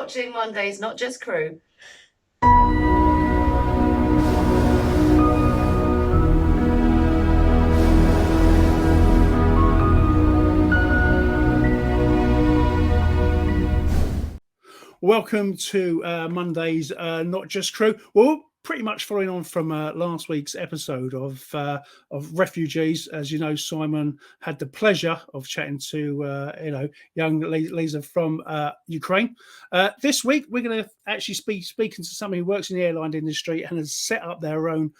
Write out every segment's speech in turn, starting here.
watching Monday's Not Just Crew. Welcome to Monday's Not Just Crew. Well, pretty much following on from last week's episode of refugees. As you know, Simon had the pleasure of chatting to young Lisa from Ukraine. This week, we're going to actually speaking to somebody who works in the airline industry and has set up their own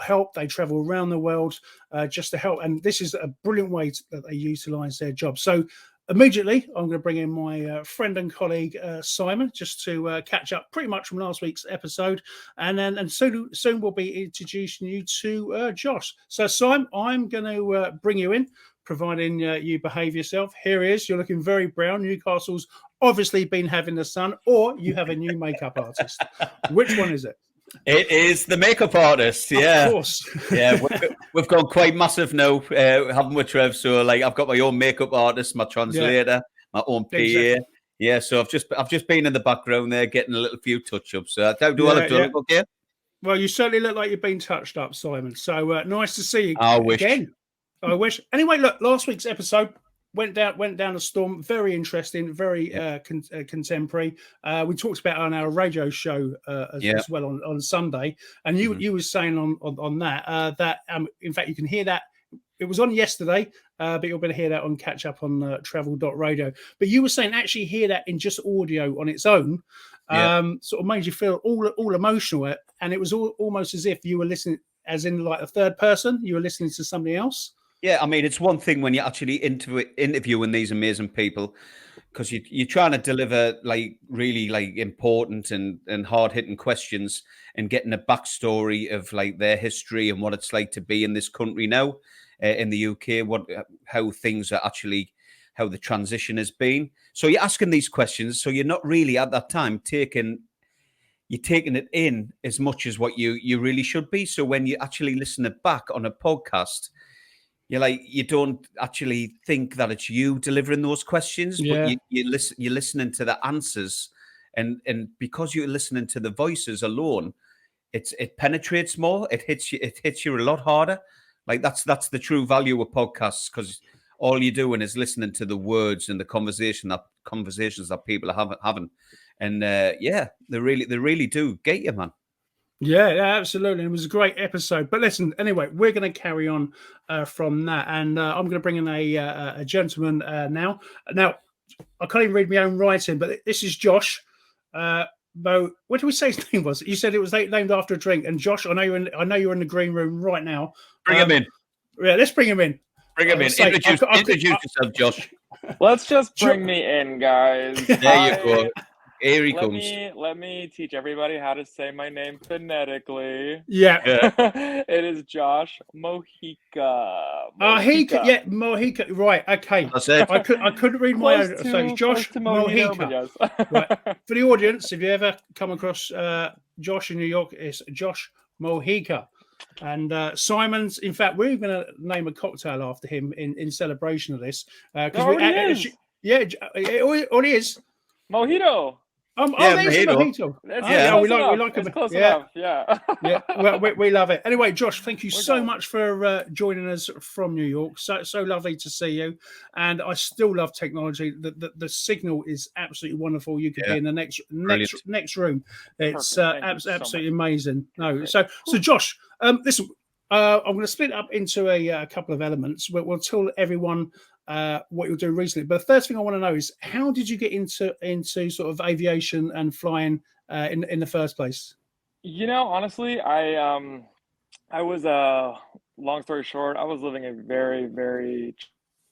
help. They travel around the world just to help, and this is a brilliant way that they utilise their job. So immediately, I'm going to bring in my friend and colleague Simon just to catch up pretty much from last week's episode, and soon we'll be introducing you to Josh. So Simon, I'm going to bring you in, providing you behave yourself. Here he is. You're looking very brown. Newcastle's obviously been having the sun, or you have a new makeup artist. Which one is it? It is the makeup artist, yeah. Of course. Yeah, we've gone quite massive now, haven't we, Trev? So, like, I've got my own makeup artist, my translator, my own PA. Exactly. Yeah, so I've just been in the background there getting a little few touch-ups. So, how do I look? Do I look okay? Well, you certainly look like you've been touched up, Simon. So, nice to see you again. I wish. Anyway, look, last week's episode went down a storm. Very interesting, very contemporary. We talked about it on our radio show as well on Sunday, and you were saying on that in fact you can hear that. It was on yesterday, but you'll be able to hear that on catch up on travel.radio. But you were saying actually hear that in just audio on its own, sort of made you feel all emotional, and it was almost as if you were listening, as in like a third person. You were listening to somebody else. Yeah, I mean, it's one thing when you're actually interviewing these amazing people, because you're trying to deliver like really like important and hard-hitting questions and getting a backstory of like their history and what it's like to be in this country now, in the UK, how things are actually, how the transition has been. So you're asking these questions, so you're not really at that time taking it in as much as what you really should be. So when you actually listen it back on a podcast, you don't actually think that it's you delivering those questions, but you're listening to the answers, and because you're listening to the voices alone, it penetrates more. It hits you a lot harder. Like that's the true value of podcasts, because all you're doing is listening to the words and the conversations that people are having, and they really do get you, man. Yeah, absolutely. It was a great episode. But listen, anyway, we're going to carry on from that. And I'm going to bring in a gentleman now. Now, I can't even read my own writing, but this is Josh. What did we say his name was? You said it was named after a drink. And Josh, I know you're in the green room right now. Bring him in. Yeah, let's bring him in. Bring him in. Introduce yourself, Josh. Let's just bring me in, guys. There you go. Here he comes. Let me teach everybody how to say my name phonetically. Yeah. It is Josh Mojica. Mojica. Right. Okay. That's it. I couldn't read my own. So it's Josh Mojica. Yes. Right. For the audience, if you ever come across Josh in New York, it's Josh Mojica. And Simon's, in fact, we're going to name a cocktail after him in celebration of this. It already is. Mojito. Mojito. We like it. Close enough. Yeah. Well, we love it. Anyway, Josh, thank you so much for joining us from New York. So lovely to see you. And I still love technology. The signal is absolutely wonderful. You could be in the next room. It's absolutely amazing. So Josh, listen. I'm going to split it up into a couple of elements. We'll tell everyone what you're doing recently. But the first thing I want to know is, how did you get into sort of aviation and flying in the first place? Honestly, I was long story short, I was living a very, very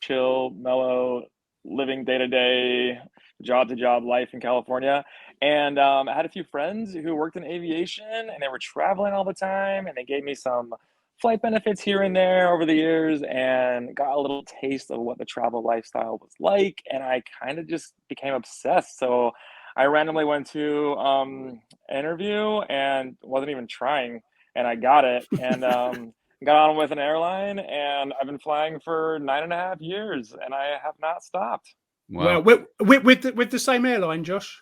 chill, mellow, living day-to-day, job-to-job life in California. And I had a few friends who worked in aviation, and they were traveling all the time, and they gave me some flight benefits here and there over the years, and got a little taste of what the travel lifestyle was like, and I kind of just became obsessed. So I randomly went to an interview and wasn't even trying, and I got it, and got on with an airline, and I've been flying for 9.5 years, and I have not stopped. Wow. Well, with the same airline, Josh.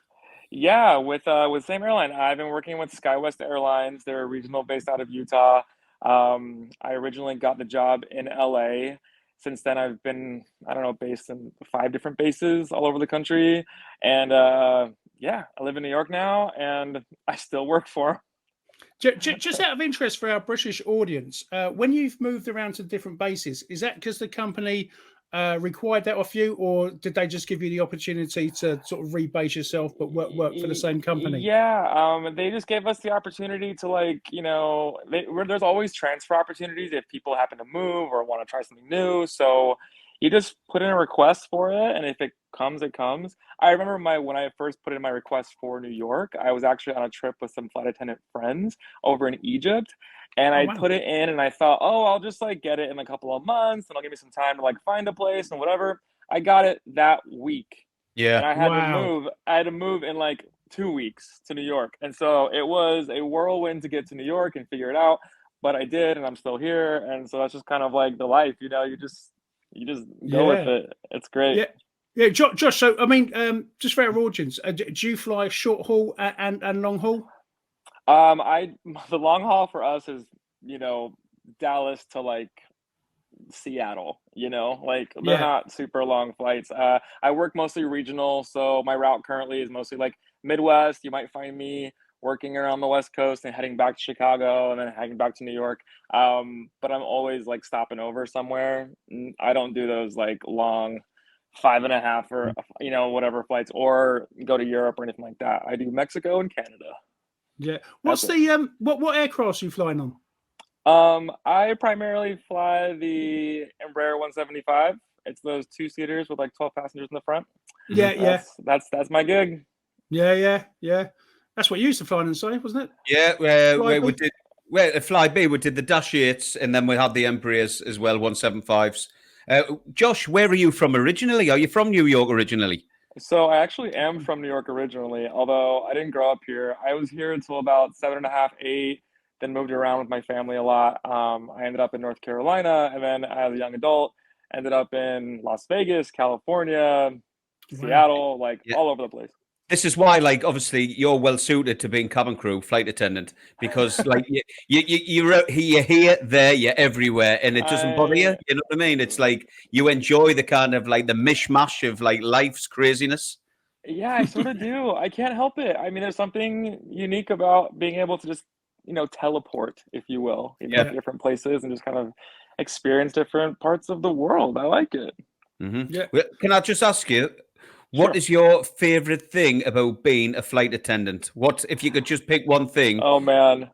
Yeah, with same airline. I've been working with SkyWest Airlines. They're regional based out of Utah. I originally got the job in LA. Since then, I've been, I don't know, based in 5 different bases all over the country. And yeah, I live in New York now, and I still work for 'em. Just out of interest for our British audience, when you've moved around to different bases, is that because the company required that of you, or did they just give you the opportunity to sort of rebase yourself but work for the same company? Yeah, they just gave us the opportunity to there's always transfer opportunities if people happen to move or want to try something new. So you just put in a request for it, and if it comes, it comes. I remember when I first put in my request for New York, I was actually on a trip with some flight attendant friends over in Egypt, and Oh I wow! put it in, and I thought, oh, I'll just get it in a couple of months, and I'll give me some time to find a place and whatever. I got it that week, and Yeah. I had to Wow! move. I had to move in 2 weeks to New York, and so it was a whirlwind to get to New York and figure it out. But I did, and I'm still here, and so that's just kind of the life, you just go with Yeah, it. It's great. yeah, yeah. Josh, so I mean, just for our audience, do you fly short haul and long haul? I The long haul for us is Dallas to Seattle. They're Yeah, not super long flights. I work mostly regional, so my route currently is mostly Midwest. You might find me working around the West Coast and heading back to Chicago and then heading back to New York. But I'm always stopping over somewhere. I don't do those long 5.5 or whatever flights or go to Europe or anything like that. I do Mexico and Canada. yeah. That's What's it. the what aircraft are you flying on? I primarily fly the Embraer 175. It's those 2-seaters with 12 passengers in the front. Yeah, Mhm. yeah, That's my gig. yeah. That's what you used to fly on, sorry, wasn't it? Yeah, Fly we B? did. Well, at Flybe, we did the Dash 8s, and then we had the Embraers as well, 175s. Josh, where are you from originally? Are you from New York originally? So I actually am from New York originally, although I didn't grow up here. I was here until about 7.5, 8, then moved around with my family a lot. I ended up in North Carolina, and then as a young adult, ended up in Las Vegas, California, Wow. Seattle, Yeah. all over the place. This is why, obviously, you're well suited to being cabin crew, flight attendant, because, you're here, there, you're everywhere, and it doesn't bother you. I You know what I mean? It's you enjoy the kind of the mishmash of life's craziness. Yeah, I sort of do. I can't help it. I mean, there's something unique about being able to just, teleport, if you will, Yeah. to different places and just kind of experience different parts of the world. I like it. Mm-hmm. Yeah. Well, can I just ask you, what Sure. is your favorite thing about being a flight attendant? What if you could just pick one thing? Oh man.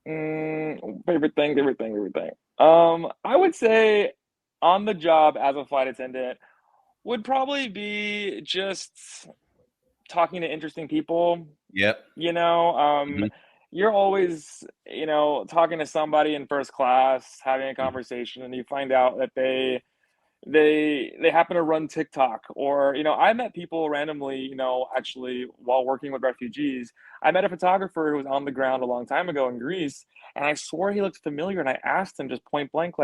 Favorite thing, favorite thing, favorite thing. I would say on the job as a flight attendant would probably be just talking to interesting people. Yeah. You know, Mhm. you're always, talking to somebody in first class, having a Mhm. conversation, and you find out that they happen to run TikTok, or I met people randomly, actually while working with refugees. I met a photographer who was on the ground a long time ago in Greece, and I swore he looked familiar, and I asked him just point blank,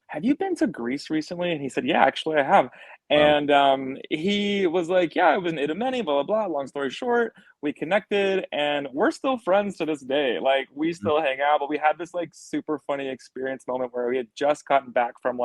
have you been to Greece recently? And he said, yeah, actually I have. Wow. And he was like, yeah, I was in Idomeni, blah blah blah. Long story short, we connected, and we're still friends to this day. We Mhm. still hang out, but we had this super funny experience moment where we had just gotten back from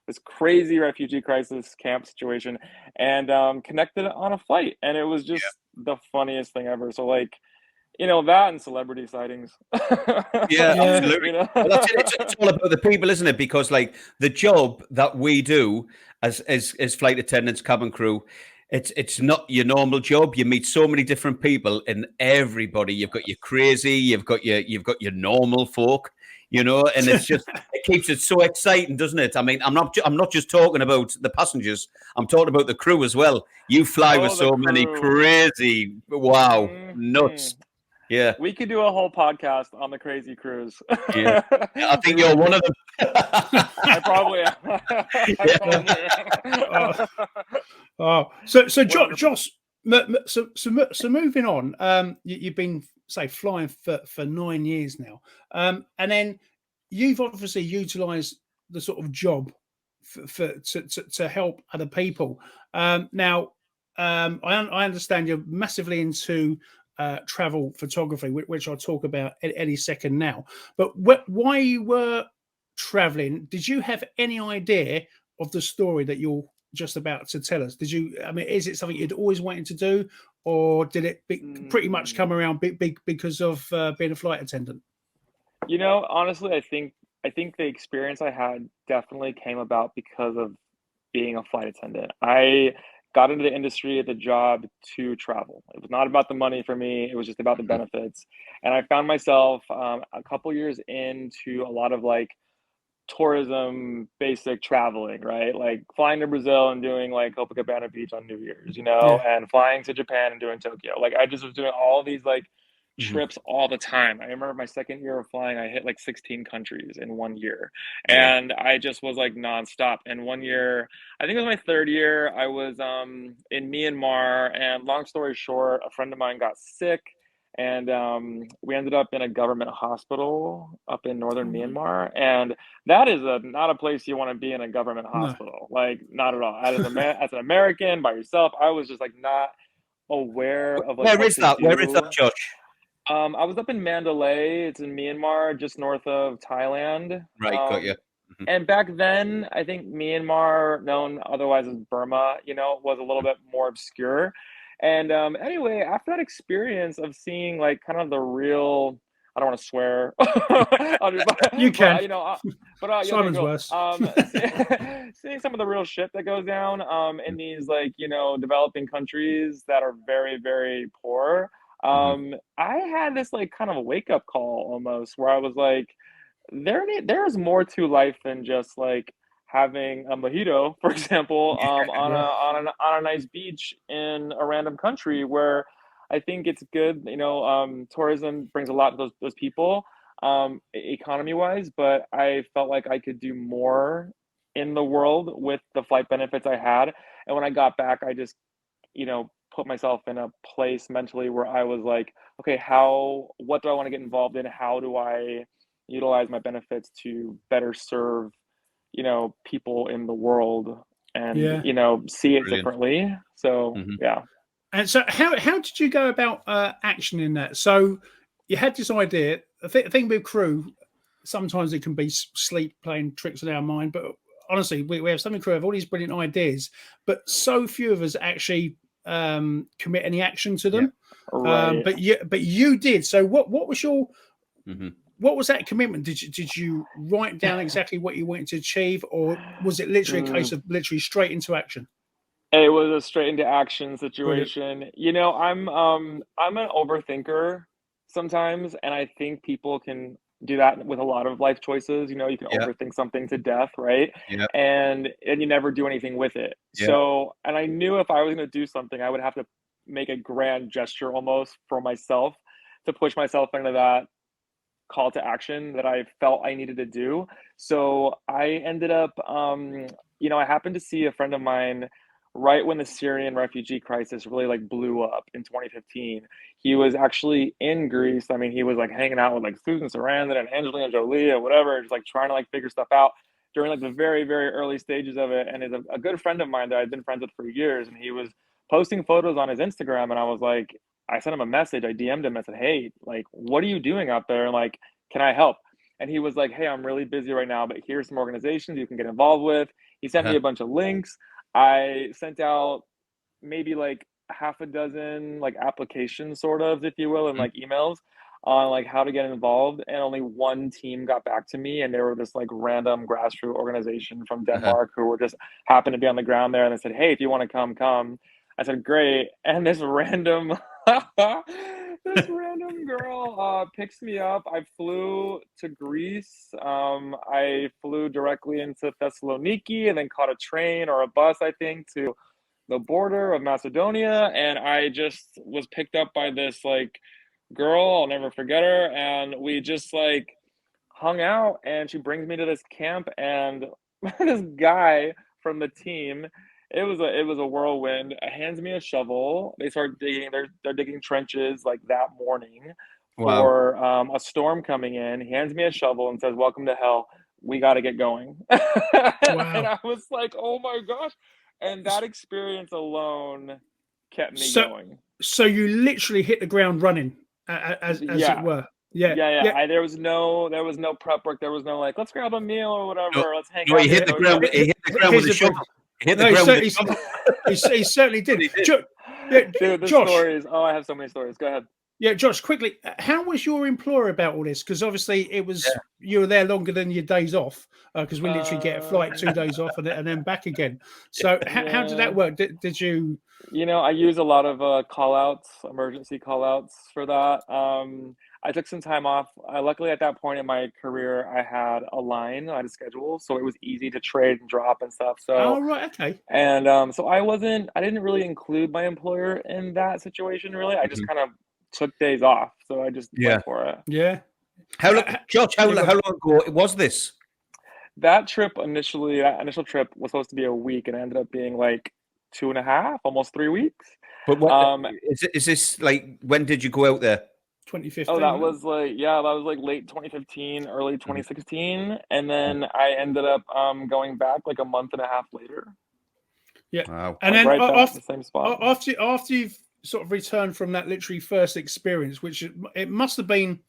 this crazy refugee crisis camp situation, and connected on a flight, and it was just the funniest thing ever. So that and celebrity sightings. Yeah, Yeah. absolutely. Well, that's it. It's all about the people, isn't it? Because the job that we do as flight attendants, cabin crew, it's not your normal job. You meet so many different people, and everybody. You've got your crazy, you've got your normal folk, and it keeps it so exciting, doesn't it? I mean, I'm not just talking about the passengers. I'm talking about the crew as well. You fly with Oh, the so many crew. crazy, wow, Hmm. nuts. Yeah. We could do a whole podcast on the crazy cruise. Yeah. I We think would you're be. one of them. I probably am. I Yeah. probably Oh, am. so 100%. Josh, so moving on. You've been say flying for 9 years now, and then you've obviously utilised the sort of job to help other people. Now, I understand you're massively into travel photography, which I'll talk about any second now. But why you were traveling, did you have any idea of the story that you're just about to tell us? Did you? I mean, is it something you'd always wanted to do, or did it pretty much come around big because of being a flight attendant? You know, honestly, I think the experience I had definitely came about because of being a flight attendant. I got into the industry, the job to travel. It was not about the money for me. It was just about the benefits. And I found myself a couple years into a lot of like tourism basic traveling, right? Like flying to Brazil and doing like Copacabana Beach on New Year's, Yeah. and flying to Japan and doing Tokyo. Like I just was doing all these like Mhm. trips all the time. I remember my second year of flying, I hit like 16 countries in 1 year. Wow. And I just was like nonstop. And 1 year, I think it was my third year, I was in Myanmar. And long story short, a friend of mine got sick. And we ended up in a government hospital up in northern Myanmar. And that is not a place you want to be, in a government No. hospital. Like, not at all. As an American by yourself, I was just like not aware of like Where what is to that? Where is do. that, Josh? I was up in Mandalay. It's in Myanmar, just north of Thailand. Right, got you. Mhm. And back then, I think Myanmar, known otherwise as Burma, was a little bit more obscure. And anyway, after that experience of seeing like kind of the real, I don't want to swear, You can. but okay, Simon's cool. worse. Seeing some of the real shit that goes down in these like developing countries that are very, very poor. I had this like kind of a wake up call almost, where I was like, there's more to life than just like having a mojito, for example, on a nice beach in a random country, where I think it's good. Tourism brings a lot to those people, economy wise, but I felt like I could do more in the world with the flight benefits I had. And when I got back, I just put myself in a place mentally where I was like, okay, what do I want to get involved in? How do I utilize my benefits to better serve, people in the world, and, Yeah. see it Brilliant. differently. So, Mhm. yeah. And so, how did you go about action in that? So, you had this idea. The thing with crew, sometimes it can be sleep playing tricks in our mind. But honestly, we have something crew have all these brilliant ideas, but so few of us actually commit any action to them. Right. But you did. So, what was your Mhm. what was that commitment? Did you write down exactly what you wanted to achieve, or was it literally a case of literally straight into action? It was a straight into action Brilliant. situation. I'm an overthinker sometimes, and I think people can do that with a lot of life choices. You can Yeah, overthink something to death, right? yeah, And you never do anything with it. yeah. So, and I knew if I was going to do something, I would have to make a grand gesture almost for myself to push myself into that call to action that I felt I needed to do. So I ended up, I happened to see a friend of mine right when the Syrian refugee crisis really like blew up in 2015. He was actually in Greece. I mean, he was like hanging out with like Susan Sarandon and Angelina Jolie or whatever, just like trying to like figure stuff out during like the very, very early stages of it. And is a good friend of mine that I'd been friends with for years. And he was posting photos on his Instagram. And I was like, I sent him a message. I DM'd him and said, hey, like, what are you doing out there? And like, can I help? And he was like, hey, I'm really busy right now, but here's some organizations you can get involved with. He sent me Uh-huh. a bunch of links. I sent out maybe like half a dozen like applications, sort of, if you will, and like emails on like how to get involved. And only one team got back to me, and they were this like random grassroots organization from Uh-huh. Denmark who were just happened to be on the ground there. And they said, hey, if you want to come. I said, great. And this random this random girl picks me up. I flew to Greece. I flew directly into Thessaloniki and then caught a train or a bus, I think, to the border of Macedonia. And I just was picked up by this like girl. I'll never forget her. And we just like hung out, and she brings me to this camp, and this guy from the team, it was a whirlwind, hands me a shovel. They start digging, they're digging trenches like that morning Wow. for a storm coming in. He hands me a shovel and says, welcome to hell, we got to get going. And I was like, oh my gosh. And that experience alone kept me going. So you literally hit the ground running, as it were. Yeah. There was no prep work. There was no like, let's grab a meal or whatever. Let's hang out. He hit the ground. He hit the ground with a shovel. He certainly did. Dude, the stories. Oh, I have so many stories. Go ahead. Yeah, Josh, quickly, how was your employer about all this? Because obviously it was you were there longer than your days off, because we literally get a flight 2 days off and then back again. So how did that work? Did you? I use a lot of call-outs, emergency call-outs for that. I took some time off. Luckily, at that point in my career, I had a schedule, so it was easy to trade and drop and stuff. So, okay. And so I didn't really include my employer in that situation. Really, I just kind of took days off, so I just went for it. Yeah. Josh, how long ago was this? That initial trip was supposed to be a week, and it ended up being like 2.5, almost 3 weeks. But what is this like? When did you go out there? 2015. Oh, that was like late 2015, early 2016, and then I ended up going back like a month and a half later. Yeah, wow. And then right after the same spot. After you've sort of returned from that literally first experience, which it must have been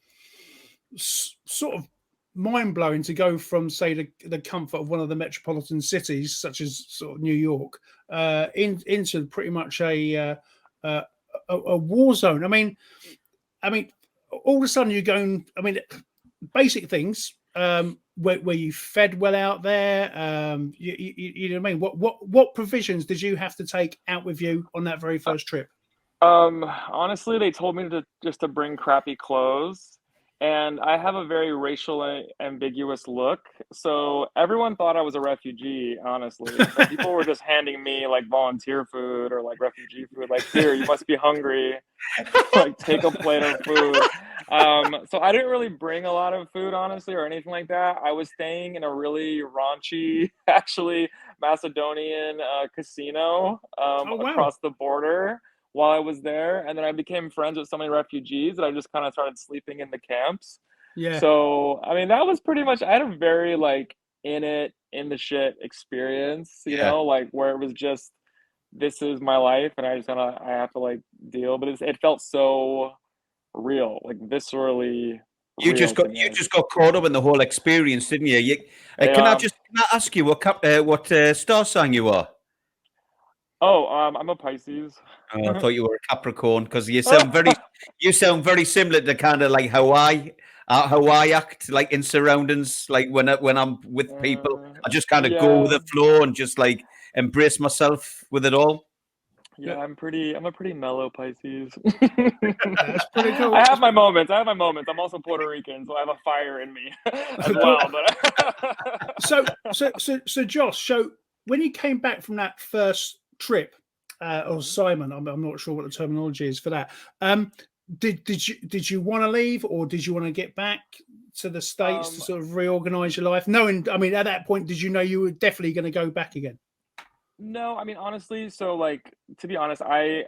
sort of mind-blowing to go from, say, the comfort of one of the metropolitan cities such as sort of New York into pretty much a war zone. I mean all of a sudden you're going, basic things where you fed well out there, you know what I mean? What provisions did you have to take out with you on that very first trip? Honestly, they told me to bring crappy clothes, and I have a very racially ambiguous look, so everyone thought I was a refugee, honestly. So people were just handing me like volunteer food or like refugee food, like, here, you must be hungry, like take a plate of food. So I didn't really bring a lot of food, honestly, or anything like that. I was staying in a really raunchy, actually Macedonian casino across the border while I was there, and then I became friends with so many refugees that I just kind of started sleeping in the camps. Yeah. So that was pretty much. I had a very like in the shit experience, you know, like where it was just, this is my life, and I have to like deal. But it felt so real, like viscerally. You just got caught up in the whole experience, didn't you? Can I ask you what star sign you are? Oh, I'm a Pisces. Oh, I thought you were a Capricorn, because you sound very similar to kind of like how I act, like in surroundings, like when I'm with people, I just kind of go with the flow and just like embrace myself with it all. Yeah, I'm a pretty mellow Pisces. That's pretty cool. I have my moments. I'm also Puerto Rican, so I have a fire in me as well. But so Josh, so when you came back from that first trip, or Simon, I'm not sure what the terminology is for that. Did you want to leave, or did you want to get back to the States to sort of reorganize your life? Knowing, at that point, did you know you were definitely going to go back again? No, honestly, so like, to be honest, I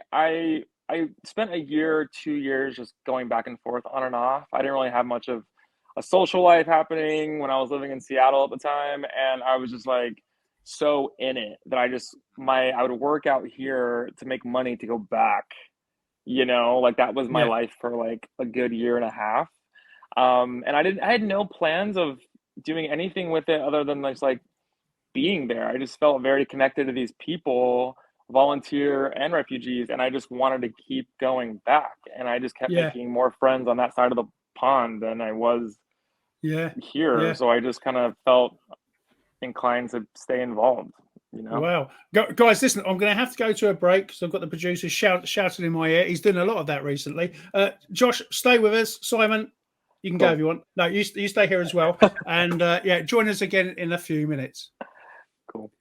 spent a year, 2 years just going back and forth on and off. I didn't really have much of a social life happening when I was living in Seattle at the time, and I was just like so in it that I would work out here to make money to go back, like that was my life for like a good year and a half. And I had no plans of doing anything with it other than just like being there. I just felt very connected to these people, volunteer and refugees, and I just wanted to keep going back. And I just kept making more friends on that side of the pond than I was here. Yeah. So I just kind of felt inclined to stay involved. Wow. Guys, listen, I'm going to have to go to a break because I've got the producer shouting in my ear. He's doing a lot of that recently. Josh, stay with us. Simon, you can go if you want. No, you stay here as well. And join us again in a few minutes. Cool.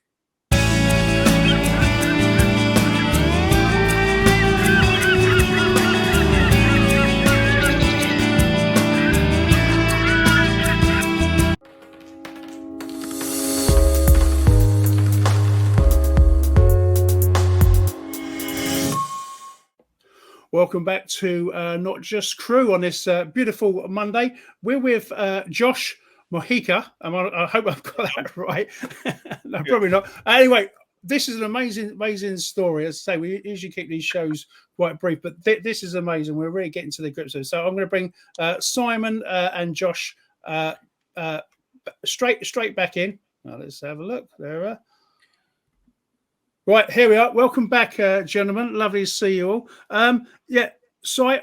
Welcome back to Not Just Crew on this beautiful Monday. We're with Josh Mojica. I hope I've got that right. No, probably not. Anyway, this is an amazing story. As I say, we usually keep these shows quite brief, but this is amazing. We're really getting to the grips of it. So I'm going to bring Simon and Josh straight back in. Now, let's have a look. There we are. Right, here we are. Welcome back, gentlemen. Lovely to see you all. So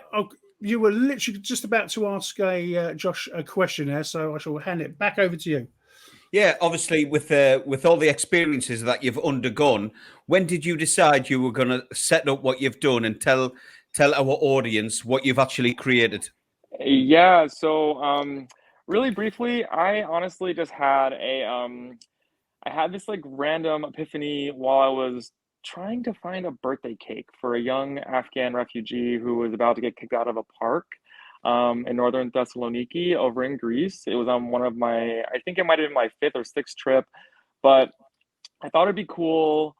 you were literally just about to ask Josh a question there, so I shall hand it back over to you. Yeah, obviously, with all the experiences that you've undergone, when did you decide you were going to set up what you've done and tell our audience what you've actually created? Yeah, so really briefly, I honestly just had I had this like random epiphany while I was trying to find a birthday cake for a young Afghan refugee who was about to get kicked out of a park in northern Thessaloniki over in Greece. It was on one of I think it might have been my fifth or sixth trip, but I thought it'd be cool.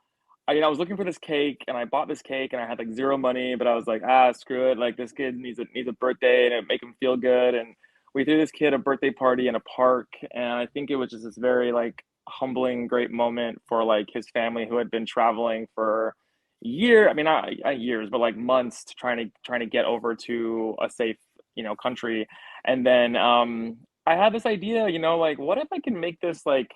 I was looking for this cake and I bought this cake and I had like zero money, but I was like, screw it. Like this kid needs a birthday and it make him feel good. And we threw this kid a birthday party in a park. And I think it was just this very like humbling, great moment for like his family who had been traveling for not years, but like months to trying to get over to a safe, country. And then I had this idea, like what if I can make this like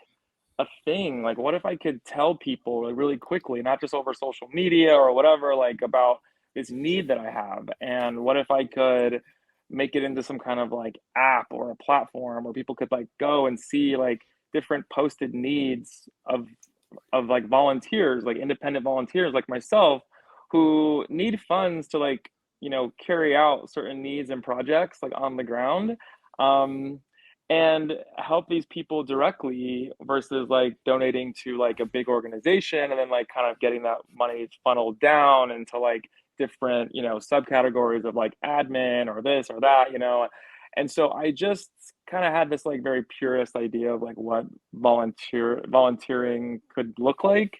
a thing? Like what if I could tell people like, really quickly, not just over social media or whatever, like about this need that I have? And what if I could make it into some kind of like app or a platform where people could like go and see like different posted needs of like volunteers, like independent volunteers like myself who need funds to like, carry out certain needs and projects like on the ground. And help these people directly versus like donating to like a big organization and then like kind of getting that money funneled down into like different, subcategories of like admin or this or that, And so I just kind of had this like very purist idea of like what volunteering could look like.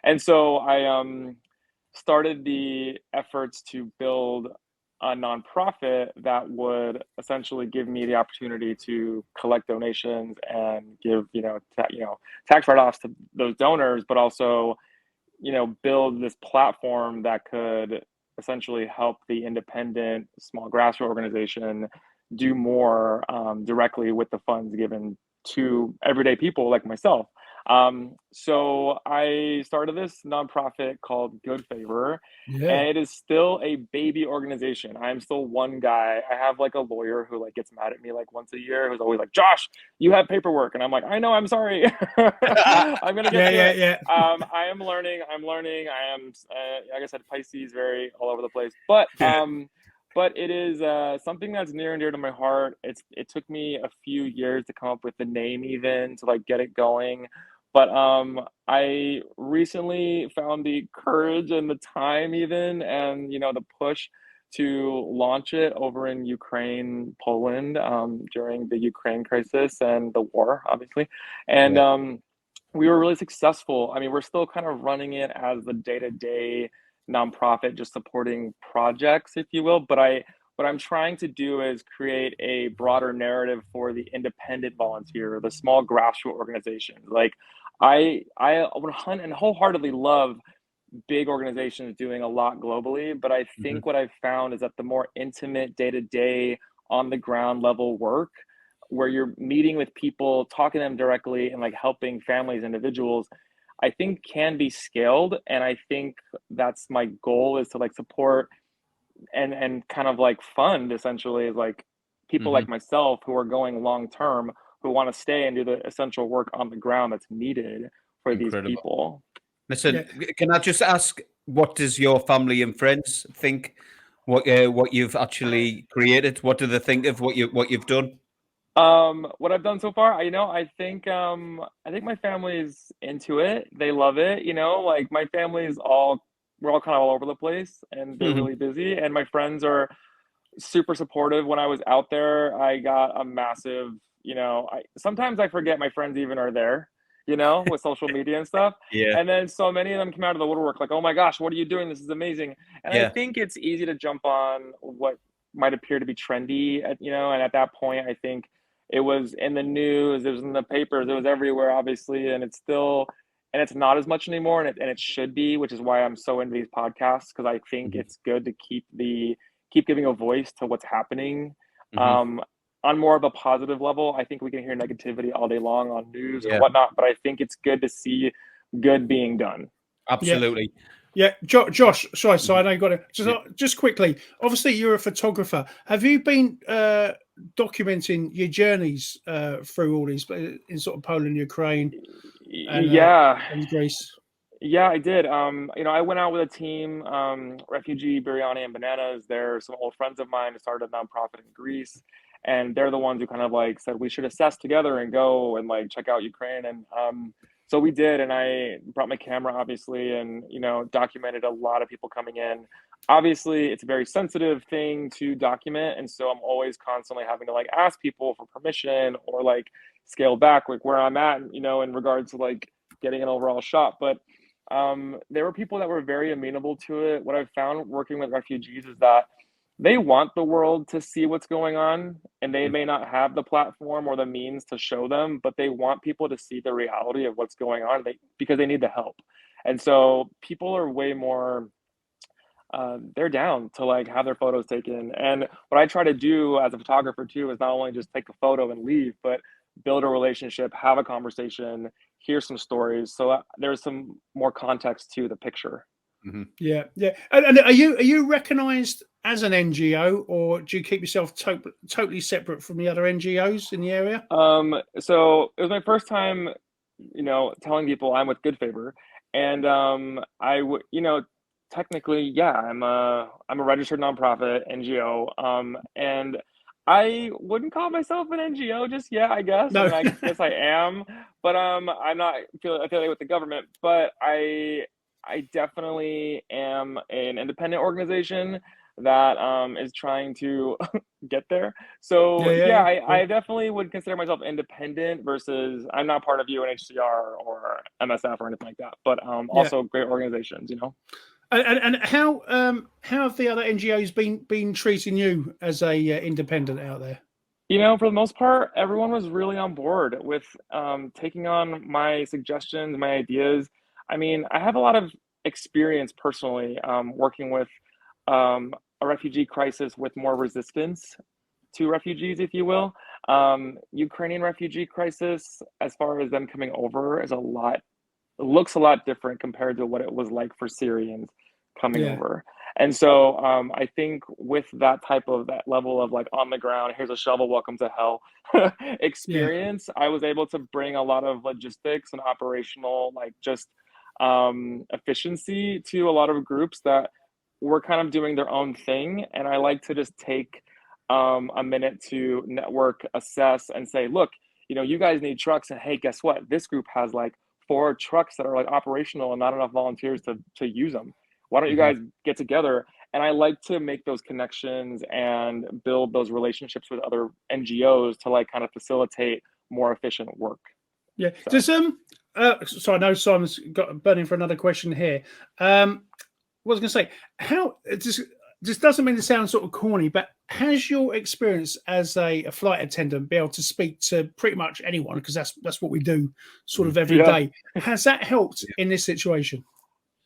And so I started the efforts to build a nonprofit that would essentially give me the opportunity to collect donations and give, tax write-offs to those donors, but also, build this platform that could essentially help the independent small grassroots organization do more directly with the funds given to everyday people like myself. So I started this nonprofit called Good Favor, and it is still a baby organization. I'm still one guy. I have like a lawyer who like gets mad at me like once a year, who's always like, Josh, you have paperwork. And I'm like, I know, I'm sorry. I'm going to get to it. I am learning. I am, like I said, Pisces, very all over the place. But it is something that's near and dear to my heart. It took me a few years to come up with the name even to like get it going. But I recently found the courage and the time even and, the push to launch it over in Ukraine, Poland during the Ukraine crisis and the war, obviously. And we were really successful. I mean, we're still kind of running it as the day-to-day nonprofit, just supporting projects, if you will. But what I'm trying to do is create a broader narrative for the independent volunteer, the small grassroots organizations. Like I and wholeheartedly love big organizations doing a lot globally, but I think what I've found is that the more intimate day-to-day on the ground level work where you're meeting with people, talking to them directly and like helping families, individuals, I think can be scaled. And I think that's my goal is to like support and kind of like fund essentially like people like myself who are going long term, who want to stay and do the essential work on the ground that's needed for these people. Listen, can I just ask, what does your family and friends think? What you've actually created? What do they think of what you've done? What I've done so far, I think my family's into it. They love it, like my family's we're all kind of all over the place and they're really busy. And my friends are super supportive. When I was out there, I got a massive, sometimes I forget my friends even are there, with social media and stuff. Yeah. And then so many of them come out of the woodwork like, oh my gosh, what are you doing? This is amazing. And I think it's easy to jump on what might appear to be trendy and at that point, I think It was in the news, it was in the papers, it was everywhere, obviously, and it's not as much anymore, and it should be, which is why I'm so into these podcasts, because I think it's good to keep giving a voice to what's happening. On more of a positive level, I think we can hear negativity all day long on news and whatnot, but I think it's good to see good being done. Absolutely. Yeah, Josh, sorry, so I know you got it. Just quickly, obviously you're a photographer. Have you been documenting your journeys through all these in sort of Poland, Ukraine, and Greece? Yeah, I did. I went out with a team, Refugee, Biryani, and Bananas. They're some old friends of mine who started a nonprofit in Greece, and they're the ones who kind of like said we should assess together and go and like check out Ukraine. And so we did, and I brought my camera, obviously, and documented a lot of people coming in. Obviously, it's a very sensitive thing to document, and so I'm always constantly having to like ask people for permission or like scale back like where I'm at, in regards to like getting an overall shot. But there were people that were very amenable to it. What I've found working with refugees is that they want the world to see what's going on, and they may not have the platform or the means to show them, but they want people to see the reality of what's going on because they need the help. And so people are way more, they're down to like have their photos taken. And what I try to do as a photographer too is not only just take a photo and leave, but build a relationship, have a conversation, hear some stories. So there's some more context to the picture. Yeah. And are you recognized as an NGO, or do you keep yourself totally separate from the other NGOs in the area? So it was my first time, telling people I'm with Good Favor, and I would, technically, yeah, I'm a registered nonprofit NGO, and I wouldn't call myself an NGO just yet, I guess. No. I mean, I guess I am, but I'm not affiliated with the government, but I definitely am an independent organization that is trying to get there. So I definitely would consider myself independent versus I'm not part of UNHCR or MSF or anything like that, but also great organizations, And how have the other NGOs been treating you as a independent out there? For the most part, everyone was really on board with taking on my suggestions, my ideas. I mean, I have a lot of experience personally working with a refugee crisis with more resistance to refugees, if you will. Ukrainian refugee crisis, as far as them coming over, looks a lot different compared to what it was like for Syrians coming over. And so I think with that level of like on the ground, here's a shovel, welcome to hell experience, I was able to bring a lot of logistics and operational, like just efficiency to a lot of groups that were kind of doing their own thing. And I like to just take a minute to network, assess, and say, look, you guys need trucks, and hey, guess what? This group has like 4 trucks that are like operational and not enough volunteers to use them. Why don't you guys get together? And I like to make those connections and build those relationships with other NGOs to like kind of facilitate more efficient work. Yeah. So, so I know Simon's got burning for another question here. What was I going to say? How this doesn't mean to sound sort of corny, but has your experience as a flight attendant be able to speak to pretty much anyone, because that's what we do sort of every day? Has that helped in this situation?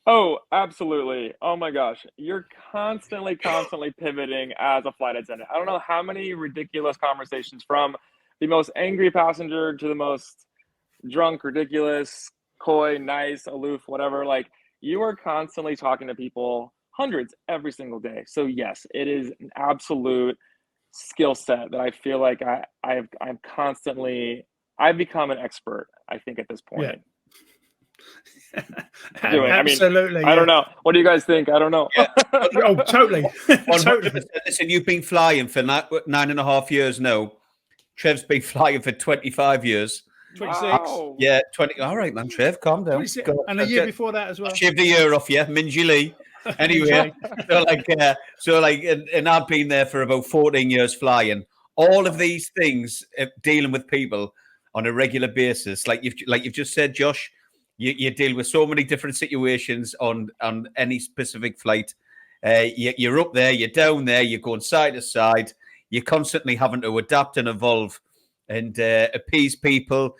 Oh, absolutely. Oh my gosh. You're constantly pivoting as a flight attendant. I don't know how many ridiculous conversations, from the most angry passenger to the most drunk, ridiculous, coy, nice, aloof, whatever. Like, you are constantly talking to people, hundreds every single day. So yes, it is an absolute skill set that I feel like I've become an expert, I think, at this point. Absolutely. I don't know. What do you guys think? I don't know. Oh, totally. 100%. Listen, you've been flying for 9.5 years now. Trev's been flying for 25 years. 26. Wow. Yeah, 20. All right, man, Trev, calm down. And a year before that as well. Shaved a year off, yeah, Minji Lee. Anyway, and I've been there for about 14 years flying. All of these things, dealing with people on a regular basis, like you've just said, Josh. You deal with so many different situations on any specific flight. You're up there, you're down there, you're going side to side. You're constantly having to adapt and evolve and appease people,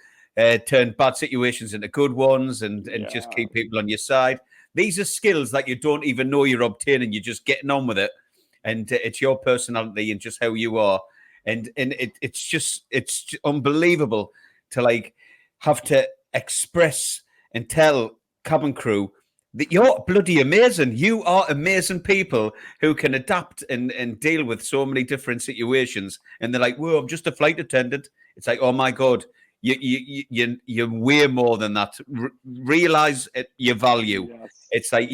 turn bad situations into good ones, and just keep people on your side. These are skills that you don't even know you're obtaining. You're just getting on with it, and it's your personality and just how you are. And it's unbelievable to like have to express and tell cabin crew that you're bloody amazing. You are amazing people who can adapt and deal with so many different situations. And they're like, "Whoa, I'm just a flight attendant." It's like, "Oh my God, you're way more than that." Realize your value. Yes. It's like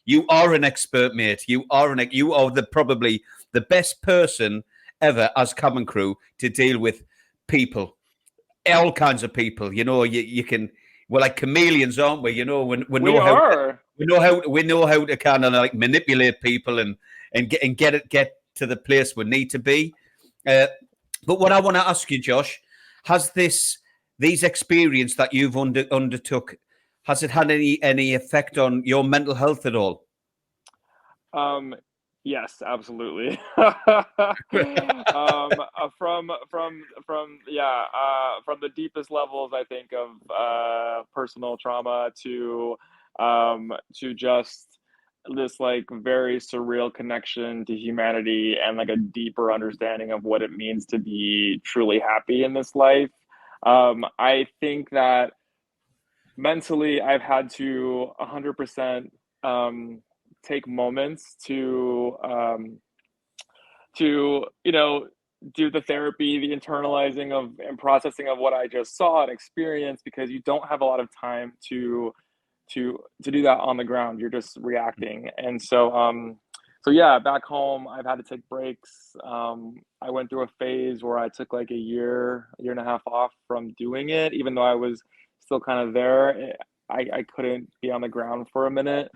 you are an expert, mate. You are probably the best person ever as cabin crew to deal with people, all kinds of people. You know, you can. We're like chameleons, aren't we? You know, we know how to kind of like manipulate people and get to the place we need to be. But what I want to ask you, Josh, has these experience that you've undertook, has it had any effect on your mental health at all? Yes, absolutely. From the deepest levels, I think, of personal trauma to just this like very surreal connection to humanity and like a deeper understanding of what it means to be truly happy in this life. I think that mentally I've had to 100% take moments to do the therapy, the internalizing of and processing of what I just saw and experienced, because you don't have a lot of time to do that on the ground. You're just reacting. And so yeah, back home I've had to take breaks. I went through a phase where I took like a year and a half off from doing it, even though I was still kind of there. I couldn't be on the ground for a minute.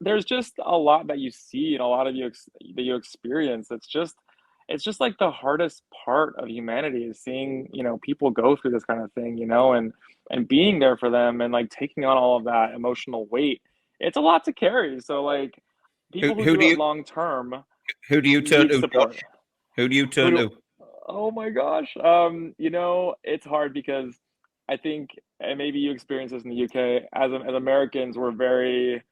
There's just a lot that you see and a lot of that you experience. It's just like the hardest part of humanity is seeing, people go through this kind of thing, and being there for them and like taking on all of that emotional weight. It's a lot to carry. So like people who do it long term. Who do you turn to, Josh? Who do you turn to? Oh my gosh. It's hard because I think, and maybe you experience this in the UK, as Americans, we're very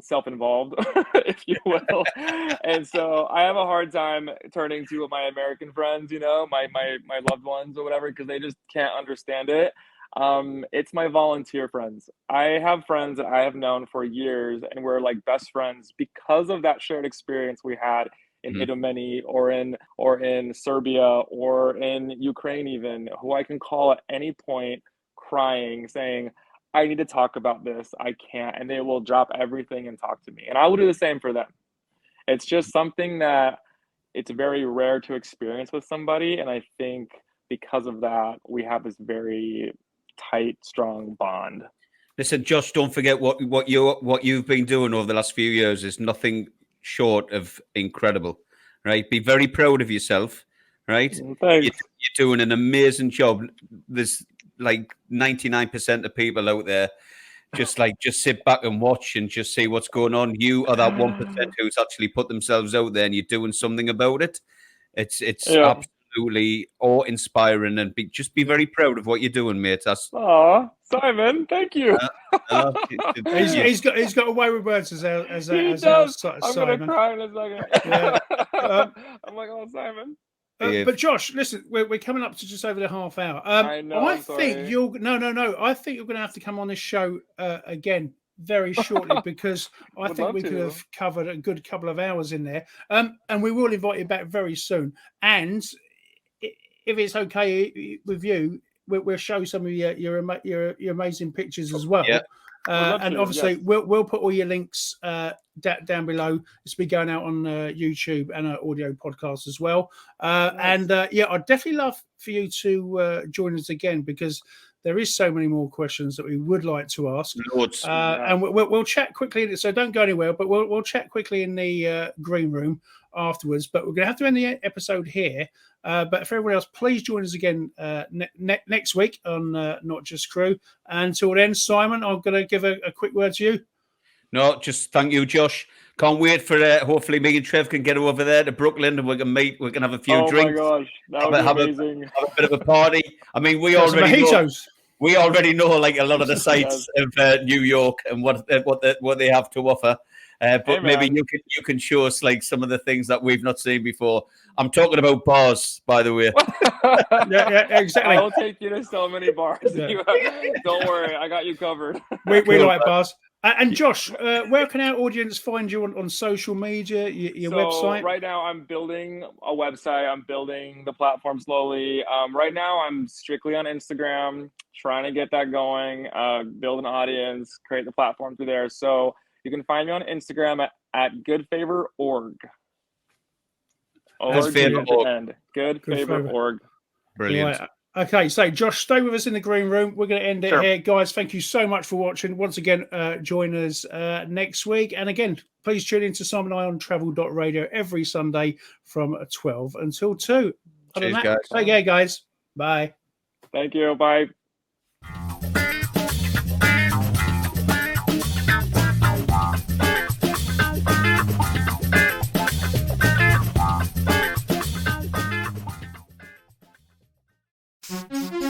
self-involved, if you will. And so I have a hard time turning to my American friends, my loved ones or whatever, because they just can't understand it. It's my volunteer friends. I have friends that I have known for years, and we're like best friends because of that shared experience we had in Idomeni or in Serbia or in Ukraine even, who I can call at any point crying, saying, "I need to talk about this. I can't." And they will drop everything and talk to me. And I will do the same for them. It's just something that it's very rare to experience with somebody. And I think because of that, we have this very tight, strong bond. Listen, Josh, don't forget what you've been doing over the last few years is nothing short of incredible, right? Be very proud of yourself, right? Thanks. You're doing an amazing job. There's like 99% of people out there just sit back and watch and just see what's going on. You are that 1% who's actually put themselves out there and you're doing something about it. It's absolutely awe-inspiring, and just be very proud of what you're doing, mate. Aw, Simon, thank you. He's got a way with words as I'm Simon. gonna cry in a second. Yeah. I'm like, oh, Simon. But Josh, listen, we're coming up to just over the half hour. I know. I think you're no. I think you're going to have to come on this show again very shortly because I think we could have covered a good couple of hours in there. And we will invite you back very soon. And if it's okay with you, we'll show some of your amazing pictures as well. Yeah. And obviously, we'll put all your links down below. It's be going out on YouTube and an audio podcast as well. Nice. And I'd definitely love for you to join us again because there is so many more questions that we would like to ask. And we'll chat quickly. So don't go anywhere, but we'll chat quickly in the green room afterwards. But we're going to have to end the episode here. But for everyone else, please join us again next week on Not Just Crew. And until then, Simon, I'm going to give a quick word to you. No, just thank you, Josh. Can't wait for hopefully me and Trev can get over there to Brooklyn and we can meet. We can have a few drinks. Oh my gosh, that would be amazing. Have a bit of a party. I mean, we Some already know, mojitos. we already know like a lot of the sights of New York and what they have to offer. But Hey, maybe man. you can show us like some of the things that we've not seen before. I'm talking about bars, by the way. Yeah, exactly. I'll take you to so many bars. Yeah. Don't worry, I got you covered. We Cool. like bars. And Josh, where can our audience find you on social media, your So website? right now I'm building a website. I'm building the platform slowly. Right now I'm strictly on Instagram, trying to get that going, build an audience, create the platform through there. So you can find me on Instagram at goodfavor.org. Good Favor at the org. end. Good Favor. Goodfavor.org. Brilliant. Right. Okay, so Josh, stay with us in the green room. We're going to end it Sure. here. Guys, thank you so much for watching. Once again, join us next week. And again, please tune in to Simon and I on travel.radio every Sunday from 12 until 2. Other than Cheers, that, guys. take care, guys. Bye. Thank you. Bye. Thank you.